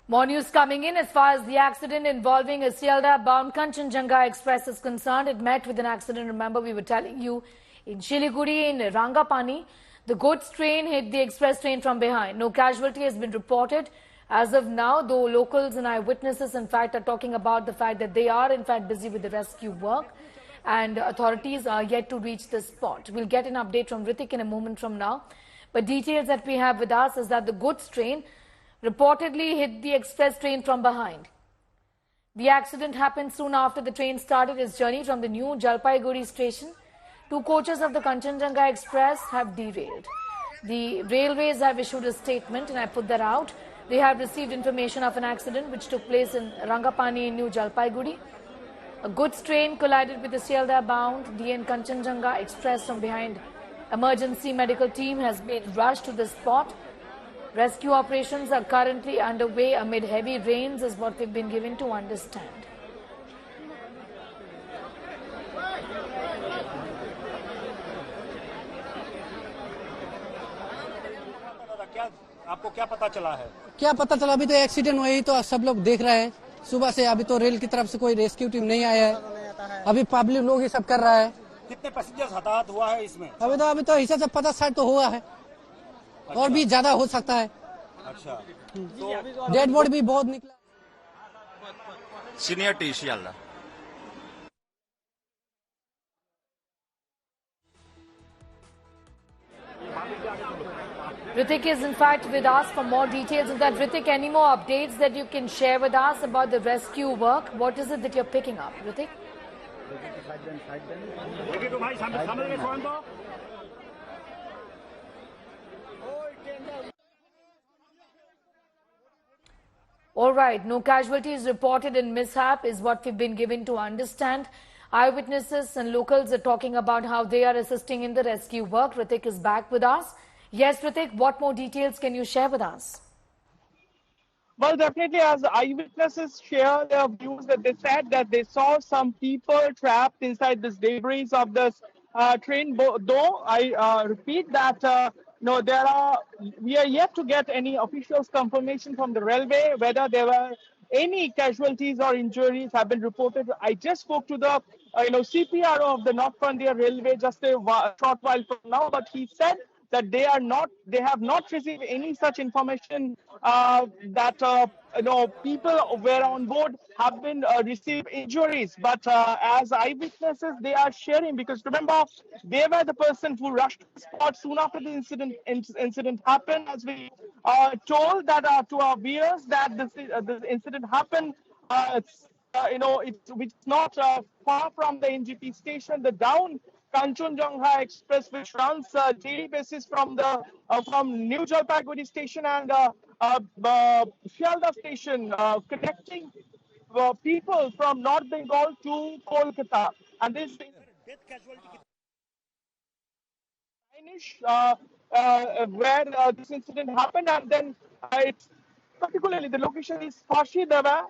More news coming in as far as the accident involving a Sealdah-bound Kanchenjunga Express is concerned. It met with an accident. Remember, we were telling you in Siliguri, in Rangapani, the goods train hit the express train from behind. No casualty has been reported as of now, though locals and eyewitnesses, in fact, are talking about the fact that they are, in fact, busy with the rescue work and authorities are yet to reach the spot. We'll get an update from Ritik in a moment from now. But details that we have with us is that the goods train reportedly hit the express train from behind. The accident happened soon after the train started its journey from the new Jalpaiguri station. Two coaches of the Kanchenjunga Express have derailed. The railways have issued a statement, and I put that out. They have received information of an accident which took place in Rangapani in New Jalpaiguri. A goods train collided with the Sealdah-bound DN Kanchenjunga Express from behind. Emergency medical team has been rushed to the spot. Rescue operations are currently underway amid heavy rains, is what we've been given to understand. आपको क्या पता चला है? क्या पता चला, अभी तो एक्सीडेंट हुई तो सब लोग देख रहे हैं। सुबह से अभी तो रेल की तरफ से कोई रेस्क्यू टीम नहीं आया है। अभी पब्लिक लोग ही सब कर रहा है। कितने पैसेंजर्स हताहत हुआ है इसमें? अभी तो हिसाब से 50-60 तो हुआ है। अच्छा। और भी ज्यादा हो सकता है। अच्छा, तो डेड बॉडी भी बहुत निकला। Senior T Sealdah. Ritik is in fact with us for more details of that. Ritik, any more updates that you can share with us about the rescue work? What is it that you're picking up, Ritik? All right, no casualties reported in mishap is what we've been given to understand. Eyewitnesses and locals are talking about how they are assisting in the rescue work. Ritik is back with us. Yes, Ritik, what more details can you share with us? Well, definitely, as eyewitnesses share their views, that they said that they saw some people trapped inside this debris of this train. Though I repeat that no, we are yet to get any official confirmation from the railway whether there were any casualties or injuries have been reported. I just spoke to the CPRO of the North Frontier Railway just a short while from now, but he said that they have not received any such information that people were on board have been received injuries. But as eyewitnesses, they are sharing, because remember, they were the person who rushed to the spot soon after the incident happened. As we told that to our viewers that this incident happened, it's not far from the NGP station, the down Kanchenjunga Express, which runs daily basis from New Jalpaiguri station and Sealdah station, connecting people from North Bengal to Kolkata. And this where this incident happened, and then it's particularly the location is Fashidawa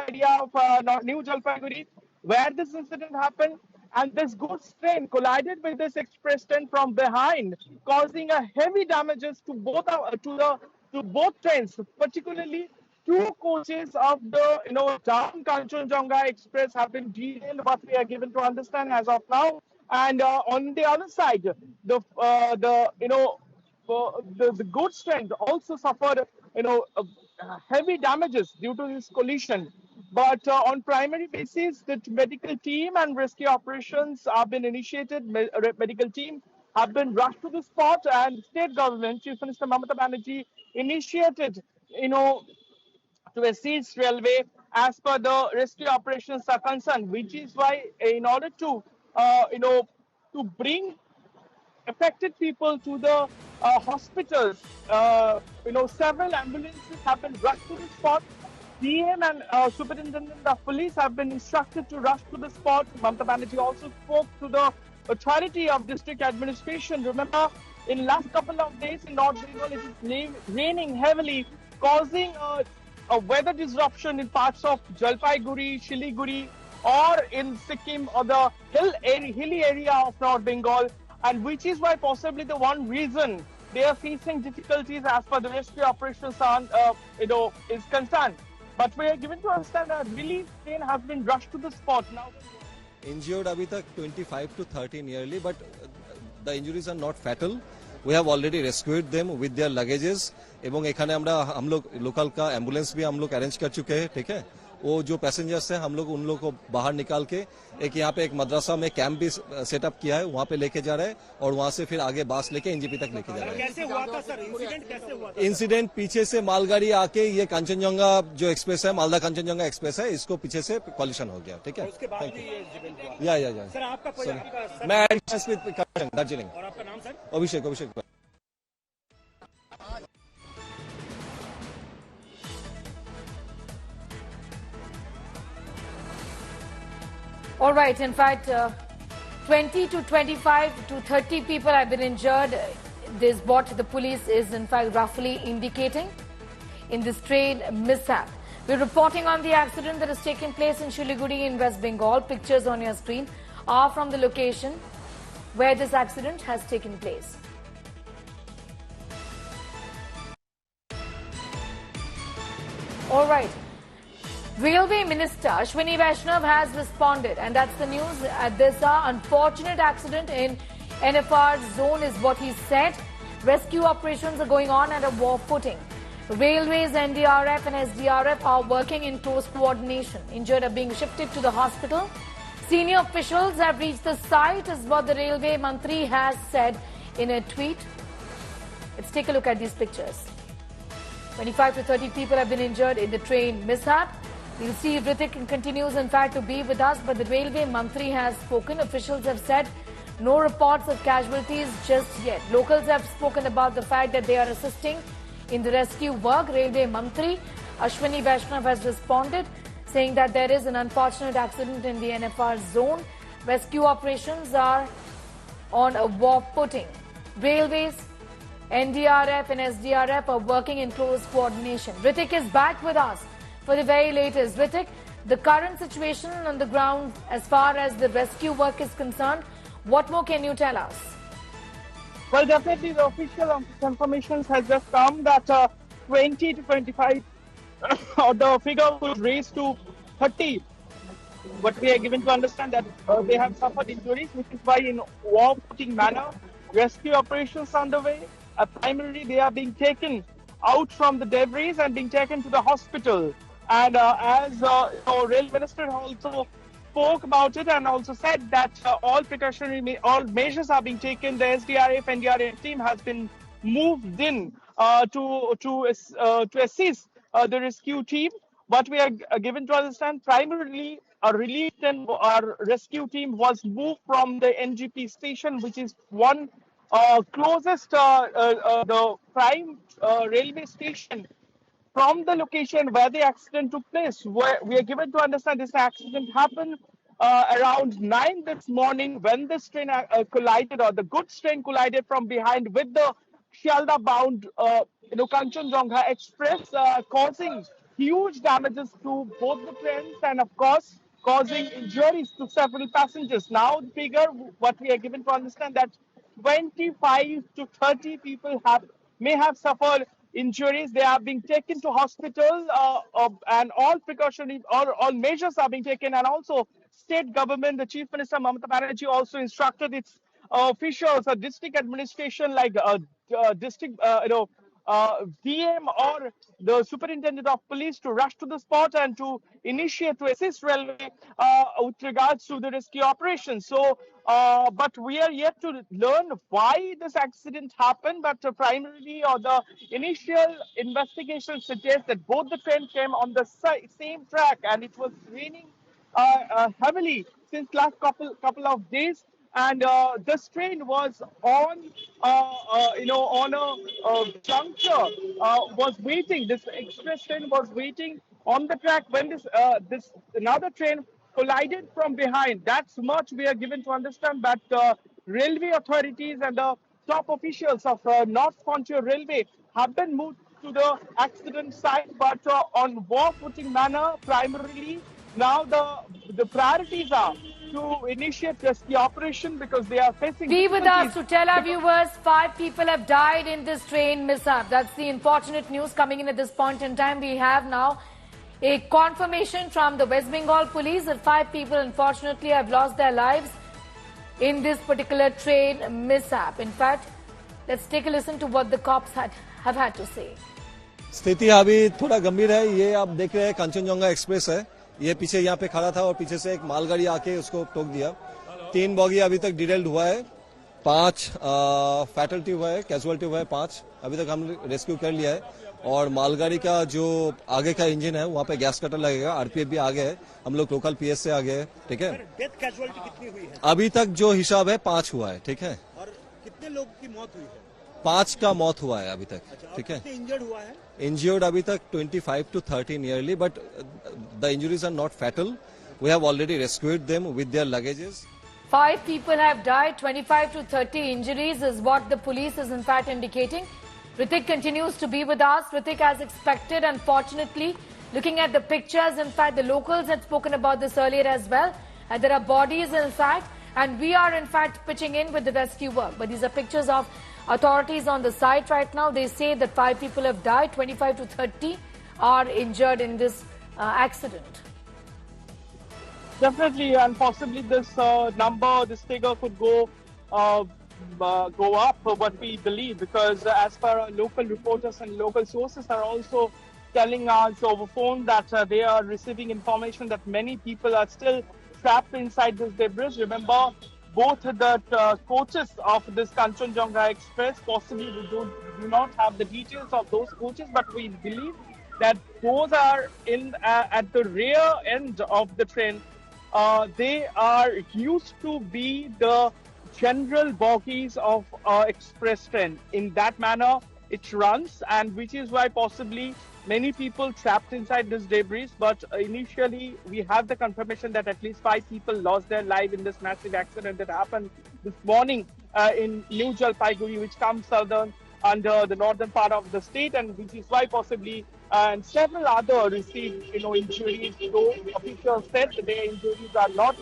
area of New Jalpaiguri, where this incident happened. And this goods train collided with this express train from behind, causing a heavy damages to both trains. Particularly, two coaches of the down Kanchenjunga Express have been derailed, what we are given to understand as of now. And on the other side, the goods train also suffered heavy damages due to this collision. But on primary basis, the medical team and rescue operations have been initiated. Medical team have been rushed to the spot, and state government, Chief Minister Mamata Banerjee, initiated, to assist railway as per the rescue operations are concerned. Which is why, in order to, to bring affected people to the hospitals, several ambulances have been rushed to the spot. CM and Superintendent of Police have been instructed to rush to the spot. Mamata Banerjee also spoke to the authority of district administration. Remember, in last couple of days in North Bengal, it is raining heavily, causing a weather disruption in parts of Jalpaiguri, Siliguri, or in Sikkim or the hilly area of North Bengal, and which is why possibly the one reason they are facing difficulties as per the rescue operations is concerned. But we are given to understand that relief train has been rushed to the spot now. Injured अभी तक 25 to 30 nearly, but the injuries are not fatal. We have already rescued them with their luggages. एवं एखाने हम लोग local का ambulance भी हम लोग अरेंज कर चुके हैं, ठीक है. वो जो पैसेंजर्स हैं हम लोग उन लोग को बाहर निकाल के एक यहाँ पे एक मदरसा में कैंप भी सेटअप किया है, वहाँ पे लेके जा रहे हैं और वहाँ से फिर आगे बस लेके एनजीपी तक लेके जा रहे हैं. कैसे हुआ था सर इंसिडेंट, कैसे हुआ था? इंसिडेंट पीछे से मालगाड़ी आके ये कांचनजंगा जो एक्सप्रेस है, मालदा कांचनजंगा एक्सप्रेस है, इसको पीछे से कॉलिशन हो गया, ठीक है. उसके बाद भी ये इंसिडेंट हुआ। या सर आपका सर, मैं दार्जिलिंग. और आपका नाम sir? Abhishek. All right, in fact, 20 to 25 to 30 people have been injured. This is what the police is in fact roughly indicating in this train mishap. We're reporting on the accident that has taken place in Siliguri in West Bengal. Pictures on your screen are from the location where this accident has taken place. All right. Railway Minister Ashwini Vaishnav has responded, and that's the news. This unfortunate accident in NFR zone is what he said. Rescue operations are going on at a war footing. Railways, NDRF and SDRF are working in close coordination. Injured are being shifted to the hospital. Senior officials have reached the site, is what the Railway Mantri has said in a tweet. Let's take a look at these pictures. 25 to 30 people have been injured in the train mishap. We'll see if Ritik continues, in fact, to be with us. But the Railway Mantri has spoken. Officials have said no reports of casualties just yet. Locals have spoken about the fact that they are assisting in the rescue work. Railway Mantri Ashwini Vaishnav has responded, saying that there is an unfortunate accident in the NFR zone. Rescue operations are on a war footing. Railways, NDRF and SDRF are working in close coordination. Ritik is back with us for the very latest. Ritik, the current situation on the ground as far as the rescue work is concerned, what more can you tell us? Well, definitely the official confirmations has just come that 20 to 25 the figure was raised to 30. But we are given to understand that they have suffered injuries, which is why in war-footing manner, rescue operations underway. Primarily, they are being taken out from the debris and being taken to the hospital. And as Rail Minister also spoke about it and also said that all measures are being taken. The SDRF NDRF team has been moved in to assist the rescue team. What we are given to understand, primarily a relief and our rescue team was moved from the NGP station, which is one closest the prime railway station from the location where the accident took place. Where we are given to understand this accident happened around 9 this morning when this train collided, or the goods train collided from behind with the Shialda bound Kanchenjunga Express, causing huge damages to both the trains and of course causing injuries to several passengers. Now the figure, what we are given to understand, that 25 to 30 people may have suffered injuries. They are being taken to hospital and all measures are being taken. And also state government, the Chief Minister Mamata Banerjee also instructed its officials, district administration like district, DM or the Superintendent of Police to rush to the spot and to initiate, to assist railway with regards to the rescue operation. So, but we are yet to learn why this accident happened. But primarily, the initial investigation suggests that both the trains came on the same track, and it was raining heavily since last couple of days. And this train was on a juncture, was waiting. This express train was waiting on the track when this another train collided from behind. That's much we are given to understand. But railway authorities and the top officials of North Frontier Railway have been moved to the accident site, but on war footing manner primarily. Now the priorities are to initiate rescue operation because they are facing Be with us difficulties. to tell our viewers 5 people have died in this train mishap. That's the unfortunate news coming in at this point in time. We have now a confirmation from the West Bengal police that 5 people unfortunately have lost their lives in this particular train mishap. In fact, let's take a listen to what the cops have had to say. स्थिति अभी थोड़ा गंभीर है। ये आप देख रहे हैं कंचनजंगा एक्सप्रेस है। ये पीछे यहाँ पे खड़ा था और पीछे से एक मालगाड़ी आके उसको ठोक दिया। 3 बॉगी अभी तक डिरेल्ड हुआ है, 5 फैटलिटी हुआ है, कैजुअलिटी हुआ है 5। अभी तक हम रेस्क्यू कर लिया है और मालगाड़ी का जो आगे का इंजन है वहाँ पे गैस कटर लगेगा। आरपीएफ भी आगे है, हम लोग लोकल पीएस से आगे है। ठीक है, डेथ कैजुअलिटी कितनी हुई है? अभी तक जो हिसाब है 5 हुआ है। ठीक है, और कितने लोग की मौत हुई है? 5 का मौत हुआ है अभी तक। ठीक है, कितने इंजर्ड हुआ है? इंजर्ड अभी तक 25 to 30 nearly, but the injuries are not fatal. We have already rescued them with their luggages. 5 people have died, 25 to 30 injuries is what the police is in fact indicating. Ritik continues to be with us. Ritik, as expected, unfortunately, looking at the pictures, in fact, the locals had spoken about this earlier as well. And there are bodies, in fact, and we are, in fact, pitching in with the rescue work. But these are pictures of authorities on the site right now. They say that 5 people have died, 25 to 30 are injured in this accident. Definitely, and possibly this this figure could go up, what we believe, because as per local reporters and local sources are also telling us over phone that they are receiving information that many people are still trapped inside this debris. Remember, both the coaches of this Kanchenjunga Express, possibly we do not have the details of those coaches, but we believe that those are in at the rear end of the train. They are used to be the general bogies of express train. In that manner, it runs, and which is why possibly many people trapped inside this debris. But initially, we have the confirmation that at least 5 people lost their life in this massive accident that happened this morning in New Jalpaiguri, which comes under the northern part of the state, and which is why possibly and several other received injuries. Though officials said that their injuries are not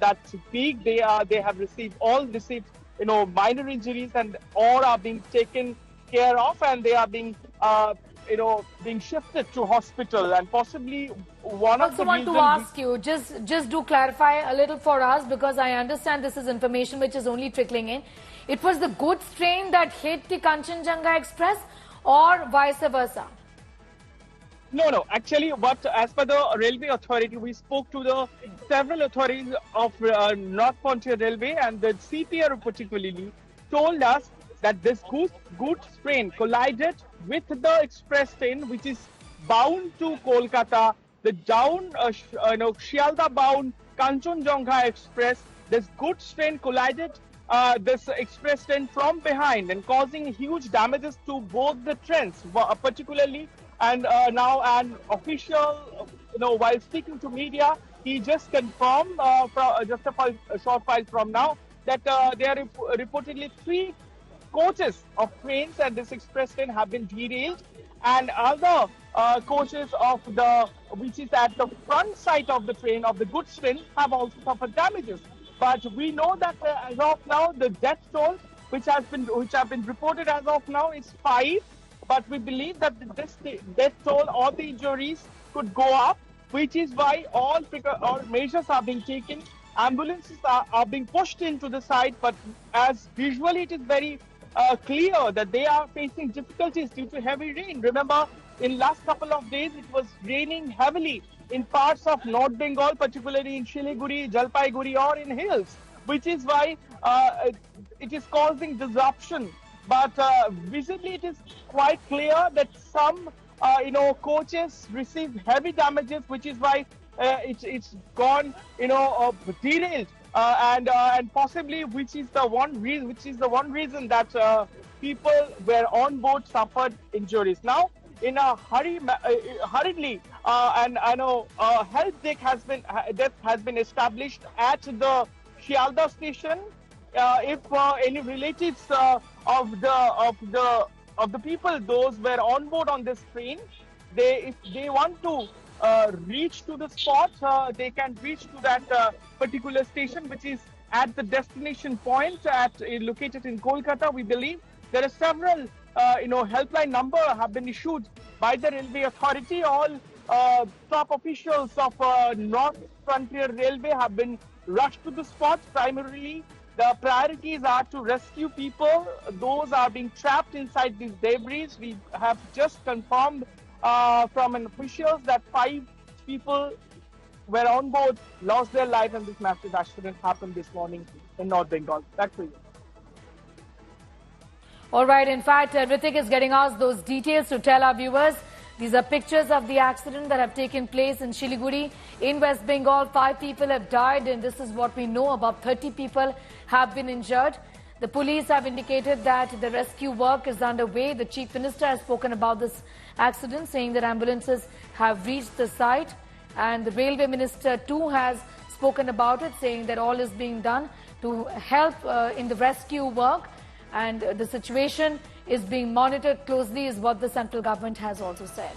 that big. They have received minor injuries, and all are being taken care of, and they are being being shifted to hospital. And possibly one of the I also want to ask you, just do clarify a little for us, because I understand this is information which is only trickling in. It was the goods train that hit the Kanchenjunga Express, or vice versa? No. Actually, as per the railway authority, we spoke to the several authorities of North Frontier Railway, and the CPR particularly told us that this goods train collided with the express train, which is bound to Kolkata. The Shialda bound Kanchenjunga Express. This goods train collided this express train from behind and causing huge damages to both the trains, particularly. And now an official, while speaking to media, he just confirmed just a short while from now that there are reportedly 3 coaches of trains and this express train have been derailed, and other coaches which is at the front side of the train, of the goods train, have also suffered damages. But we know that as of now, the death toll which have been reported as of now is 5. But we believe that this death toll or the injuries could go up, which is why all measures are being taken. Ambulances are being pushed into the side, but as visually it is very clear that they are facing difficulties due to heavy rain. Remember, in last couple of days, it was raining heavily in parts of North Bengal, particularly in Shiliguri, Jalpaiguri, or in hills, which is why it is causing disruption. But visibly, it is quite clear that some, coaches received heavy damages, which is why it's gone, derailed, and possibly which is the one reason that people were on board suffered injuries. Now, in a hurriedly, and I know health death has been established at the Shialda station. If any relatives of the people, those were on board on this train, if they want to reach to the spot. They can reach to that particular station, which is at the destination point located in Kolkata, we believe. There are several, helpline number have been issued by the Railway Authority. All top officials of North Frontier Railway have been rushed to the spot. Primarily, the priorities are to rescue people. Those are being trapped inside these debris. We have just confirmed from an officials that 5 people were on board, lost their life, and this massive accident happened this morning in North Bengal. Back to you. All right. In fact, Ritik is getting us those details to tell our viewers. These are pictures of the accident that have taken place in Siliguri in West Bengal. 5 people have died, and this is what we know. About 30 people have been injured. The police have indicated that the rescue work is underway. The Chief Minister has spoken about this accident, saying that ambulances have reached the site. And the Railway Minister too has spoken about it, saying that all is being done to help in the rescue work. And the situation is being monitored closely, is what the central government has also said.